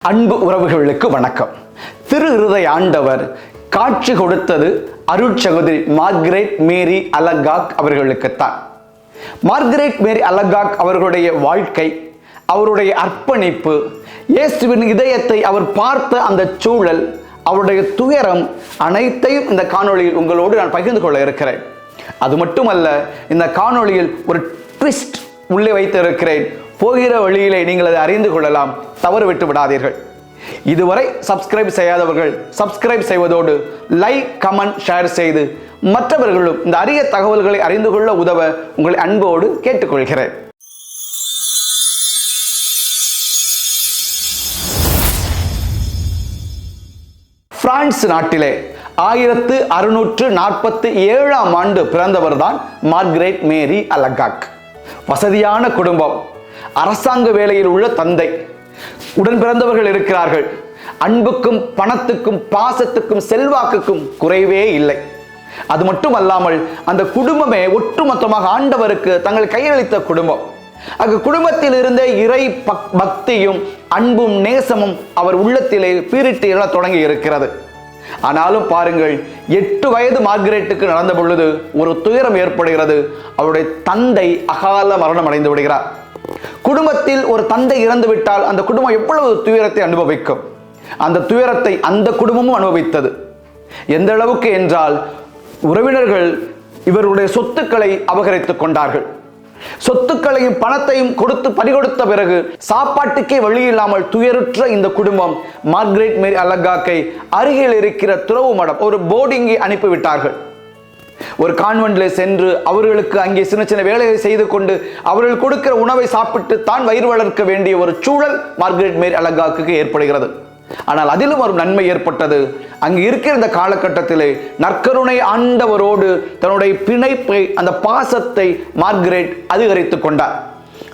அன்பு உறவுகளுக்கு வணக்கம். திரு இருதய ஆண்டவர் காட்சி கொடுத்தது அருட்சகோதரி மார்கரெட் மேரி அலகாக் அவர்களுக்குத்தான். மார்கரெட் மேரி அலகாக் அவர்களுடைய வாழ்க்கை, அவருடைய அர்ப்பணிப்பு, இயேசுவின் இதயத்தை அவர் பார்த்த அந்த சூழல், அவருடைய துயரம் அனைத்தையும் இந்த காணொளியில் உங்களோடு நான் பகிர்ந்து கொள்ள இருக்கிறேன். அது மட்டுமல்ல, இந்த காணொளியில் ஒரு ட்விஸ்ட் உள்ளே வைத்திருக்கிறேன். போகிற வழியிலே நீங்கள் அதை அறிந்து கொள்ளலாம். தவறு விட்டு விடாதீர்கள். இதுவரை சப்ஸ்கிரைப் செய்யாதவர்கள் சப்ஸ்கிரைப் செய்வதோடு லைக், கமெண்ட், ஷேர் செய்து மற்றவர்களும் இந்த அரிய தகவல்களை அறிந்து கொள்ள உதவ உங்களை அன்போடு கேட்டுக்கொள்கிறேன். பிரான்ஸ் நாட்டிலே 1647ஆம் ஆண்டு பிறந்தவர்தான் மார்கரெட் மேரி அலகாக். வசதியான குடும்பம், அரசாங்க வேலையில் உள்ள தந்தை, உடன் பிறந்தவர்கள் இருக்கிறார்கள். அன்புக்கும் பணத்துக்கும் பாசத்துக்கும் செல்வாக்குக்கும் குறைவே இல்லை. அது மட்டுமல்லாமல் அந்த குடும்பமே ஒட்டுமொத்தமாக ஆண்டவருக்கு தங்கள் கையளித்த குடும்பம். அந்த குடும்பத்தில் இருந்த இறை பக்தியும் அன்பும் நேசமும் அவர் உள்ளத்திலே பீரிட்டு எழ தொடங்கி இருக்கிறது. ஆனாலும் பாருங்கள், 8 வயது மார்கரெட்டுக்கு நடந்த பொழுது ஒரு துயரம் ஏற்படுகிறது. அவருடைய தந்தை அகால மரணம் அடைந்து விடுகிறார். குடும்பத்தில் ஒரு தந்தை இறந்து விட்டால் அந்த குடும்பம் எவ்வளவு துயரத்தை அனுபவிக்கும். அந்த துயரத்தை அந்த குடும்பமும் அனுபவித்தது. எந்த அளவுக்கு என்றால், உறவினர்கள் இவருடைய சொத்துக்களை அபகரித்துக் கொண்டார்கள். சொத்துக்களையும் பணத்தையும் கொடுத்து பறிகொடுத்த பிறகு சாப்பாட்டுக்கே வழி இல்லாமல் துயருற்ற இந்த குடும்பம் மார்கரெட் மேரி அலகாக்கை அருகில் இருக்கிற துறவு மடம், ஒரு போர்டிங்கை அனுப்பிவிட்டார்கள். ஒரு கான்வென்ட்ல சென்று அவர்களுக்கு அங்கே சின்ன சின்ன வேலையை செய்து கொண்டு அவர்கள் கொடுக்கிற உணவை சாப்பிட்டு தான் வயிறு வளர்க்க வேண்டிய ஒரு சூழல் மார்கரெட் மேரி அலகாக்கு ஏற்படுகிறது. ஆனால் அதிலும் ஒரு நன்மை ஏற்பட்டது. அங்கு இருக்கிற இந்த காலகட்டத்திலே நற்கருணை ஆண்டவரோடு தன்னுடைய பிணைப்பை, அந்த பாசத்தை மார்கரெட் அதிகரித்துக் கொண்டார்.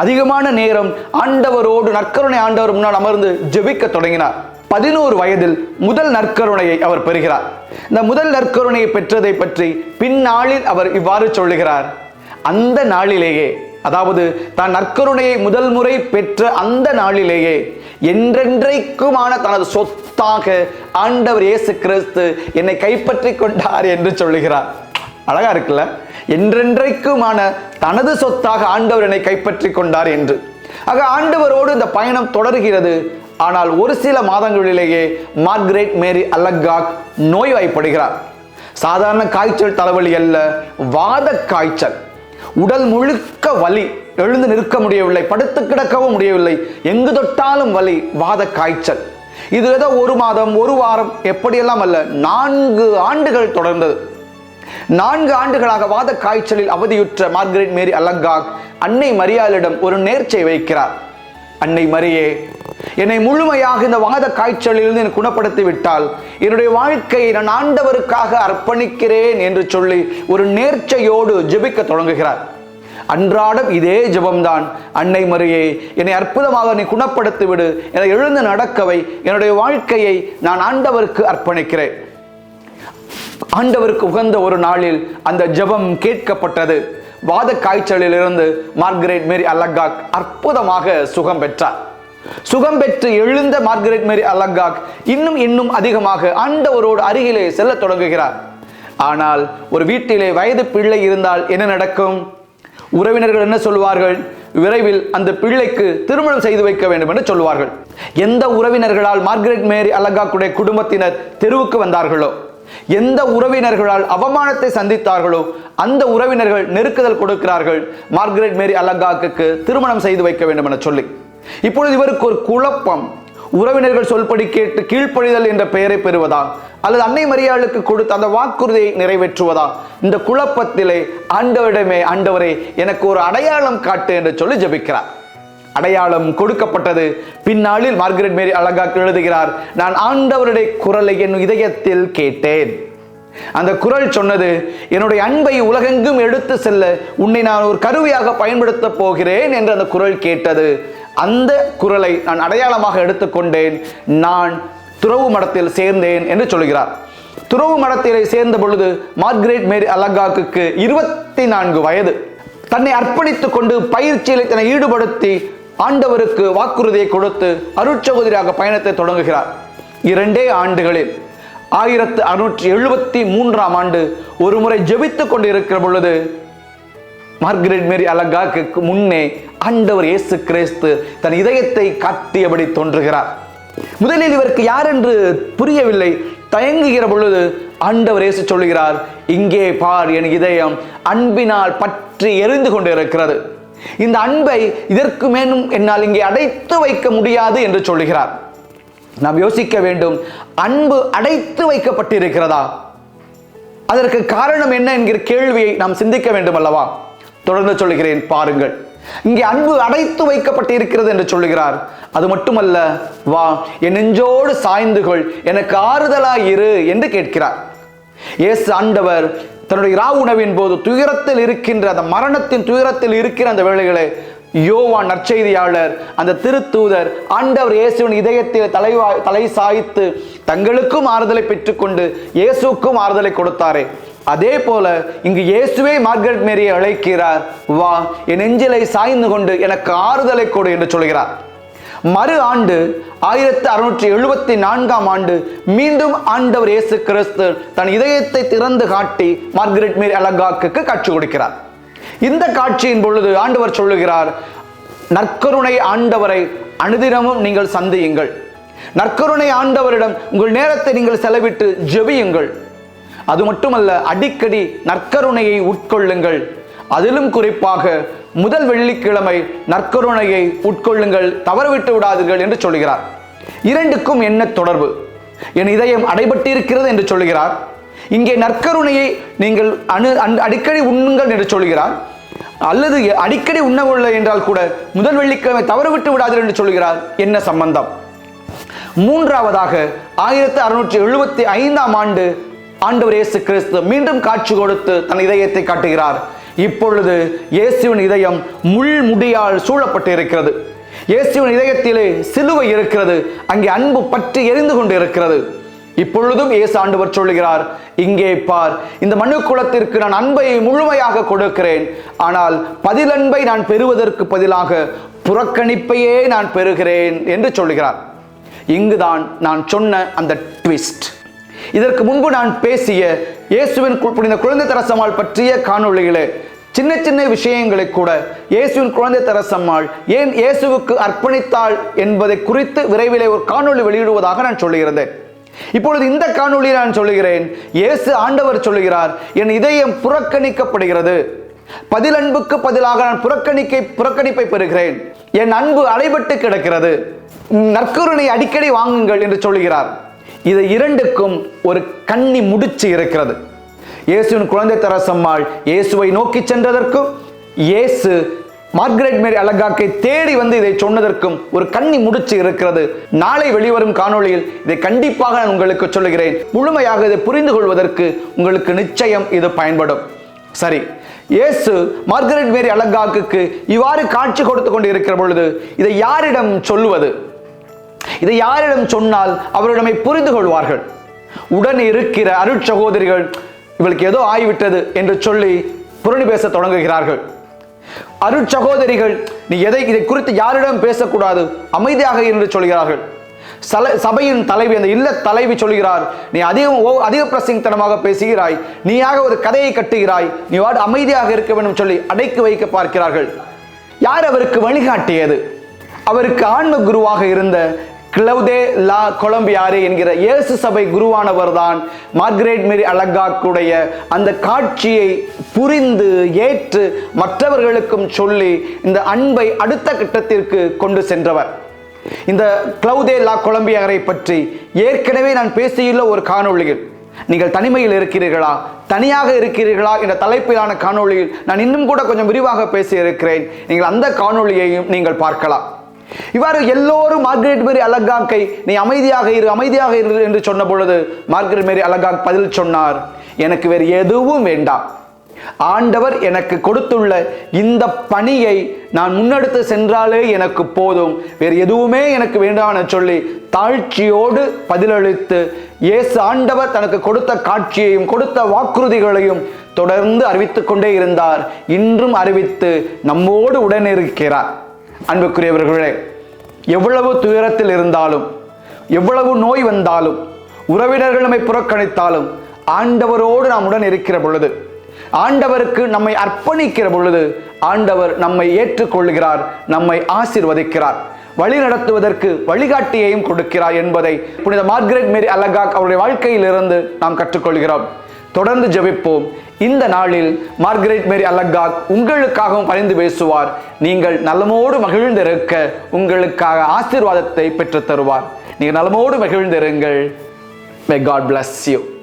அதிகமான நேரம் ஆண்டவரோடு, நற்கருணை ஆண்டவர் முன்னால் அமர்ந்து ஜெபிக்க தொடங்கினார். 11 வயதில் முதல் நற்கருணையை அவர் பெறுகிறார். இந்த முதல் நற்கருணையை பெற்றதை பற்றி பின்னாளில் அவர் இவ்வாறு சொல்லுகிறார். அந்த நாளிலேயே, அதாவது தான் நற்கருணையை முதல் முறை பெற்ற அந்த நாளிலேயே என்றென்றைக்குமான தனது சொத்தாக ஆண்டவர் இயேசு கிறிஸ்து என்னை கைப்பற்றி கொண்டார் என்று சொல்லுகிறார். அழகா இருக்குல்ல? என்றென்றைக்குமான தனது சொத்தாக ஆண்டவர் என்னை கைப்பற்றி கொண்டார் என்று. ஆக ஆண்டவரோடு இந்த பயணம் தொடர்கிறது. ஆனால் ஒரு சில மாதங்களிலேயே மார்கரெட் மேரி அலகாக் நோய்வாய்ப்படுகிறார். சாதாரண காய்ச்சல், தலைவலி அல்ல, வாத காய்ச்சல். உடல் முழுக்க வலி, எழுந்து நிற்க முடியவில்லை, படுத்து கிடக்கவும் முடியவில்லை, எங்கு தொட்டாலும் வலி, வாத காய்ச்சல். இது ஏதோ 1 மாதம், 1 வாரம் எப்படியெல்லாம் அல்ல, 4 ஆண்டுகள் தொடர்ந்தது. 4 ஆண்டுகளாக வாத காய்ச்சலில் அவதியுற்ற மார்கரெட் மேரி அலகாக் அன்னை மரியாளிடம் ஒரு நேர்ச்சை வைக்கிறார். அன்னை மரியே, என்னை முழுமையாக இந்த வாத காய்ச்சலிலிருந்து என்னை குணப்படுத்தி விட்டால் என்னுடைய வாழ்க்கையை நான் ஆண்டவருக்காக அர்ப்பணிக்கிறேன் என்று சொல்லி ஒரு நேர்ச்சையோடு ஜெபிக்க தொடங்குகிறார். அன்றாடம் இதே ஜெபம்தான். அன்னை மரியே, என்னை அற்புதமாக நீ குணப்படுத்தி விடு, என்னை எழுந்து நடக்கவை, என்னுடைய வாழ்க்கையை நான் ஆண்டவருக்கு அர்ப்பணிக்கிறேன். ஆண்டவருக்கு உகந்த ஒரு நாளில் அந்த ஜெபம் கேட்கப்பட்டது. வாத காய்ச்சலில் இருந்து மார்கரெட் மேரி அலகாக் அற்புதமாக சுகம் பெற்றார். சுகம் பெற்று எழுந்த மார்கரெட் மேரி அலகாக் இன்னும் அதிகமாக ஆண்டவரோடு அருகிலே செல்ல தொடங்குகிறார். ஆனால் ஒரு வீட்டிலே வயது பிள்ளை இருந்தால் என்ன நடக்கும்? உறவினர்கள் என்ன சொல்வார்கள்? விரைவில் அந்த பிள்ளைக்கு திருமணம் செய்து வைக்க வேண்டும் என்று சொல்வார்கள். எந்த உறவினர்களால் மார்கரெட் மேரி அலகாக்குடைய குடும்பத்தினர் தெருவுக்கு வந்தார்களோ, எந்த உறவினர்களால் அவமானத்தை சந்தித்தார்களோ, அந்த உறவினர்கள் நெருக்குதல் கொடுக்கிறார்கள் மார்கரெட் மேரி அலகாக்கு திருமணம் செய்து வைக்க வேண்டும் என சொல்லி. இப்பொழுது இவருக்கு ஒரு குழப்பம். உறவினர்கள் சொல்படி கேட்டு கீழ்ப்படிதல் என்ற பெயரை பெறுவதா, அல்லது அன்னை மரியாளுக்கு கொடுத்த அந்த வாக்குறுதியை நிறைவேற்றுவதா? இந்த குழப்பத்திலே ஆண்டவரிடமே, ஆண்டவரே எனக்கு ஒரு அடையாளம் காட்டு என்று சொல்லி ஜெபிக்கிறார். அடையாளம் கொடுக்கப்பட்டது. பின்னாளில் மார்கரெட் மேரி அலகாக் எழுதுகிறார், நான் ஆண்டவருடைய குரலை என் இதயத்தில் கேட்டேன். அந்த குரல் சொன்னது, என்னுடைய அன்பை உலகெங்கும் எடுத்து செல்ல உன்னை நான் ஒரு கருவியாக பயன்படுத்த போகிறேன் என்று அந்த குரல் கேட்டது. அந்த குரலை நான் அடையாளமாக எடுத்துக்கொண்டேன். நான் துறவு மடத்தில் சேர்ந்தேன் என்று சொல்கிறார். துறவு மடத்திலே சேர்ந்த பொழுது மார்கரெட் மேரி அலகாக்கு 24 வயது. தன்னை அர்ப்பணித்துக் கொண்டு பயிற்சியில் தன்னை ஈடுபடுத்தி ஆண்டவருக்கு வாக்குறுதியை கொடுத்து அருட்சகோதரியாக பயணத்தை தொடங்குகிறார். 2 ஆண்டுகளில் 1673ஆம் ஆண்டு ஒரு முறை ஜெபித்துக் கொண்டிருக்கிற பொழுது மார்கரெட் மேரி அலகாக்கு முன்னே ஆண்டவர் இயேசு கிறிஸ்து தன் இதயத்தை காட்டியபடி தோன்றுகிறார். முதலில் இவருக்கு யார் என்று புரியவில்லை. தயங்குகிற பொழுது ஆண்டவர் இயேசு சொல்லுகிறார், இங்கே பார், என் இதயம் அன்பினால் பற்றி எரிந்து கொண்டிருக்கிறது. இந்த அன்பை இதற்கு மேலும் என்னால் இங்கே அடைத்து வைக்க முடியாது என்று சொல்லுகிறார். நாம் யோசிக்க வேண்டும், அன்பு அடைத்து வைக்கப்பட்டிருக்கிறதா? அதற்கு காரணம் என்ன என்கிற கேள்வியை நாம் சிந்திக்க வேண்டும் அல்லவா? தொடர்ந்து சொல்லுகிறேன், பாருங்கள். இங்கே அன்பு அடைத்து வைக்கப்பட்டிருக்கிறது என்று சொல்லுகிறார். அது மட்டுமல்ல, வா என் நெஞ்சோடு சாய்ந்து கொள், எனக்கு ஆறுதலாய் இரு என்று கேட்கிறார். இயேசு ஆண்டவர் தன்னுடைய இரவு உணவின் போது துயரத்தில் இருக்கின்ற அந்த மரணத்தின் துயரத்தில் இருக்கிற அந்த வேளைகளை யோவான் நற்செய்தியாளர், அந்த திருத்தூதர் ஆண்டவர் இயேசுவின் இதயத்தில் தலை சாய்த்து தங்களுக்கும் ஆறுதலை பெற்றுக்கொண்டு இயேசுக்கும் ஆறுதலை கொடுத்தாரே, அதே போல இங்கு இயேசுவே மார்கரெட் மேரியை அழைக்கிறார். வா என் நெஞ்சிலை சாய்ந்து கொண்டு எனக்கு ஆறுதலை கொடு என்று சொல்கிறார். மறு ஆண்டு 1674ஆம் ஆண்டு மீண்டும் ஆண்டவர் இயேசு கிறிஸ்து தன் இதயத்தை திறந்து காட்டி மார்கரெட் மேரி அலகாக்கு காட்சி கொடுக்கிறார். இந்த காட்சியின் பொழுது ஆண்டவர் சொல்லுகிறார், நற்கருணை ஆண்டவரை அனுதினமும் நீங்கள் சந்தியுங்கள். நற்கருணை ஆண்டவரிடம் உங்கள் நேரத்தை நீங்கள் செலவிட்டு ஜெபியுங்கள். அது மட்டுமல்ல, அடிக்கடி நற்கருணையை உட்கொள்ளுங்கள். அதிலும் குறிப்பாக முதல் வெள்ளிக்கிழமை நற்கருணையை உட்கொள்ளுங்கள், தவறவிட்டு விடாதீர்கள் என்று சொல்கிறார். இரண்டுக்கும் என்ன தொடர்பு? என் இதயம் அடைபட்டிருக்கிறது என்று சொல்கிறார். இங்கே நற்கருணையை நீங்கள் அடிக்கடி உண்ணுங்கள் என்று சொல்கிறார். அல்லது அடிக்கடி உண்ணவில்லை என்றால் கூட முதல் வெள்ளிக்கிழமை தவறவிட்டு விடாதீர்கள் என்று சொல்கிறார். என்ன சம்பந்தம்? மூன்றாவதாக 1675ஆம் ஆண்டு ஆண்டவர் இயேசு கிறிஸ்து மீண்டும் காட்சி கொடுத்து தன் இதயத்தை காட்டுகிறார். இப்பொழுது இயேசுவின் இதயம் முள்முடியால் சூழப்பட்டு இருக்கிறது. இயேசுவின் இதயத்திலே சிலுவை இருக்கிறது. அங்கே அன்பு பற்றி எரிந்து கொண்டு இருக்கிறது. இப்பொழுதும் இயேசு ஆண்டவர் சொல்லுகிறார், இங்கே பார், இந்த மனு குலத்திற்கு நான் அன்பை முழுமையாக கொடுக்கிறேன். ஆனால் பதிலன்பை நான் பெறுவதற்கு பதிலாக புறக்கணிப்பையே நான் பெறுகிறேன் என்று சொல்லுகிறார். இங்குதான் நான் சொன்ன அந்த ட்விஸ்ட். இதற்கு முன்பு நான் பேசிய இயேசுவின் புனித குழந்தை தெரசம்மாள் பற்றிய காணொளிகளே சின்ன சின்ன விஷயங்களை கூட இயேசுவின் குழந்தை தெரசம்மாள் ஏன் இயேசுவுக்கு அர்ப்பணித்தாள் என்பதை குறித்து விரைவிலே ஒரு காணொளி வெளியிடுவதாக நான் சொல்லுகிறேன். இப்பொழுது இந்த காணொளியில் நான் சொல்லுகிறேன், இயேசு ஆண்டவர் சொல்லுகிறார், என் இதயம் புறக்கணிக்கப்படுகிறது, பதிலன்புக்கு பதிலாக நான் புறக்கணிப்பை பெறுகிறேன், என் அன்பு அடைபட்டு கிடக்கிறது, நற்கருணை அடிக்கடி வாங்குங்கள் என்று சொல்லுகிறார். இது இரண்டுக்கும் ஒரு கன்னி முடிச்சு இருக்கிறது. இயேசுவின் குழந்தை தெரசம்மாள் இயேசுவை நோக்கி சென்றதற்கும் இயேசு மார்கரெட் மேரி அலகாக்கை தேடி வந்து இதை சொன்னதற்கும் ஒரு கன்னி முடிச்சு இருக்கிறது. நாளை வெளிவரும் காணொளியில் இதை கண்டிப்பாக நான் உங்களுக்கு சொல்லுகிறேன். முழுமையாக இதை புரிந்து கொள்வதற்கு உங்களுக்கு நிச்சயம் இது பயன்படும். சரி, இயேசு மார்கரெட் மேரி அலகாக்கு இவ்வாறு காட்சி கொடுத்து கொண்டு இருக்கிற பொழுது இதை யாரிடம் சொல்லுவது? இதை யாரிடம் சொன்னால் அவரிடமே புரிந்து கொள்வார்கள்? உடன் இருக்கிற அருட்சகோதரிகள் இவளுக்கு ஏதோ ஆகிவிட்டது என்று சொல்லி புரணி பேச தொடங்குகிறார்கள். அருட்சகோதரிகள், நீ இதை குறித்து யாரிடம் பேசக்கூடாது, அமைதியாக என்று சொல்கிறார்கள். சபையின் தலைவி, அந்த இல்ல தலைவி சொல்கிறார், நீ அதிக பிரசங்கத்தனமாக பேசுகிறாய், நீயாக ஒரு கதையை கட்டுகிறாய், நீ அமைதியாக இருக்க வேண்டும் சொல்லி அடைக்கி வைக்க பார்க்கிறார்கள். யார் அவருக்கு வழிகாட்டியது? அவருக்கு ஆன்ம குருவாக இருந்த கிளவுதே லா கொலம்பியாரே என்கிற இயேசு சபை குருவானவர் தான் மார்கரெட் மேரி அலகாக்குடைய அந்த காட்சியை புரிந்து ஏற்று மற்றவர்களுக்கும் சொல்லி இந்த அன்பை அடுத்த கட்டத்திற்கு கொண்டு சென்றவர். இந்த கிளவுதே லா கொலம்பியாரை பற்றி ஏற்கனவே நான் பேசியுள்ள ஒரு காணொளியில், நீங்கள் தனிமையில் இருக்கிறீர்களா, தனியாக இருக்கிறீர்களா என்ற தலைப்பிலான காணொளியில் நான் இன்னும் கூட கொஞ்சம் விரிவாக பேசியிருக்கிறேன். நீங்கள் அந்த காணொளியையும் நீங்கள் பார்க்கலாம். இவ்வாறு எல்லோரும் மார்கரெட் மேரி அலகாக்கை நீ அமைதியாக இரு என்று சொன்ன பொழுது மார்கரெட் மேரி அலகாக் பதில் சொன்னார், எனக்கு வேறு எதுவும் வேண்டாம், ஆண்டவர் எனக்கு கொடுத்துள்ள இந்த பணியை நான் முன்னெடுத்து சென்றாலே எனக்கு போதும், வேறு எதுவுமே எனக்கு வேண்டாம் என சொல்லி தாழ்ச்சியோடு பதிலளித்து இயேசு ஆண்டவர் தனக்கு கொடுத்த காட்சியையும் கொடுத்த வாக்குறுதிகளையும் தொடர்ந்து அறிவித்துக் கொண்டே இருந்தார். இன்றும் அறிவித்து நம்மோடு உடனிருக்கிறார். அன்புக்குரியவர்களே, எவ்வளவு துயரத்தில் இருந்தாலும், எவ்வளவு நோய் வந்தாலும், உறவினர்கள் நம்மை புறக்கணித்தாலும், ஆண்டவரோடு நாம் உடன் இருக்கிற பொழுது, ஆண்டவருக்கு நம்மை அர்ப்பணிக்கிற பொழுது, ஆண்டவர் நம்மை ஏற்றுக்கொள்கிறார், நம்மை ஆசீர்வதிக்கிறார், வழி நடத்துவதற்கு வழிகாட்டியையும் கொடுக்கிறார் என்பதை புனித மார்கரெட் மேரி அலகாக் அவருடைய வாழ்க்கையிலிருந்து நாம் கற்றுக்கொள்கிறோம். தொடர்ந்து ஜெபிப்போம். இந்த நாளில் மார்கரெட் மேரி அலகாக் உங்களுக்காகவும் பரிந்து பேசுவார். நீங்கள் நலமோடு மகிழ்ந்திருக்க உங்களுக்காக ஆசீர்வாதத்தை பெற்றுத் தருவார். நீங்கள் நலமோடு மகிழ்ந்திருங்கள். May God bless you.